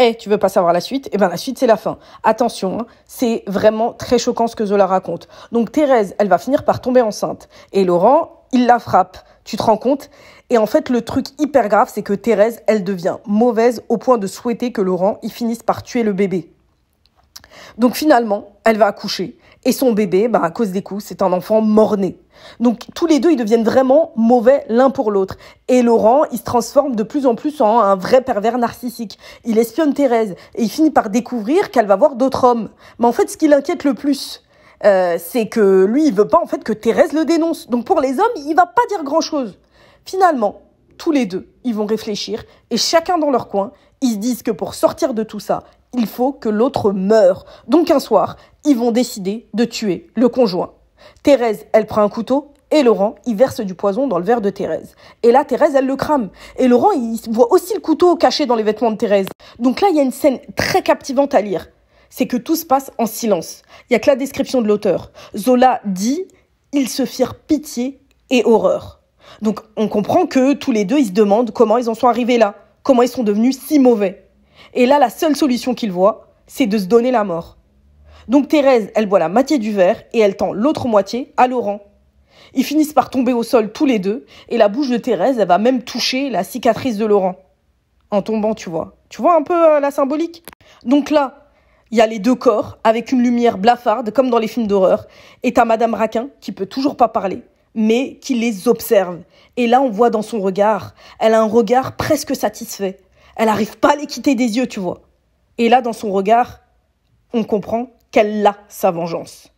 Eh, tu veux pas savoir la suite? Eh ben la suite, c'est la fin. Attention, hein, c'est vraiment très choquant ce que Zola raconte. Donc Thérèse, elle va finir par tomber enceinte. Et Laurent, il la frappe. Tu te rends compte? Et en fait, le truc hyper grave, c'est que Thérèse, elle devient mauvaise au point de souhaiter que Laurent, il finisse par tuer le bébé. Donc finalement, elle va accoucher. Et son bébé, à cause des coups, c'est un enfant mort-né. Donc tous les deux, ils deviennent vraiment mauvais l'un pour l'autre. Et Laurent, il se transforme de plus en plus en un vrai pervers narcissique. Il espionne Thérèse et il finit par découvrir qu'elle va voir d'autres hommes. Mais en fait, ce qui l'inquiète le plus, c'est que lui, il veut pas en fait que Thérèse le dénonce. Donc pour les hommes, il va pas dire grand-chose. Finalement, tous les deux, ils vont réfléchir et chacun dans leur coin, ils se disent que pour sortir de tout ça, il faut que l'autre meure. Donc un soir, ils vont décider de tuer le conjoint. Thérèse, elle prend un couteau et Laurent, il verse du poison dans le verre de Thérèse. Et là, Thérèse, elle le crame. Et Laurent, il voit aussi le couteau caché dans les vêtements de Thérèse. Donc là, il y a une scène très captivante à lire. C'est que tout se passe en silence. Il n'y a que la description de l'auteur. Zola dit « Ils se firent pitié et horreur ». Donc on comprend que tous les deux, ils se demandent comment ils en sont arrivés là. Comment ils sont devenus si mauvais. Et là, la seule solution qu'ils voient, c'est de se donner la mort. Donc Thérèse, elle boit la moitié du verre et elle tend l'autre moitié à Laurent. Ils finissent par tomber au sol tous les deux et la bouche de Thérèse, elle va même toucher la cicatrice de Laurent. En tombant, tu vois. Tu vois un peu la symbolique? Donc là, il y a les deux corps avec une lumière blafarde comme dans les films d'horreur. Et t'as Madame Raquin qui peut toujours pas parler, mais qui les observe. Et là, on voit dans son regard, elle a un regard presque satisfait. Elle n'arrive pas à les quitter des yeux, tu vois. Et là, dans son regard, on comprend qu'elle a sa vengeance.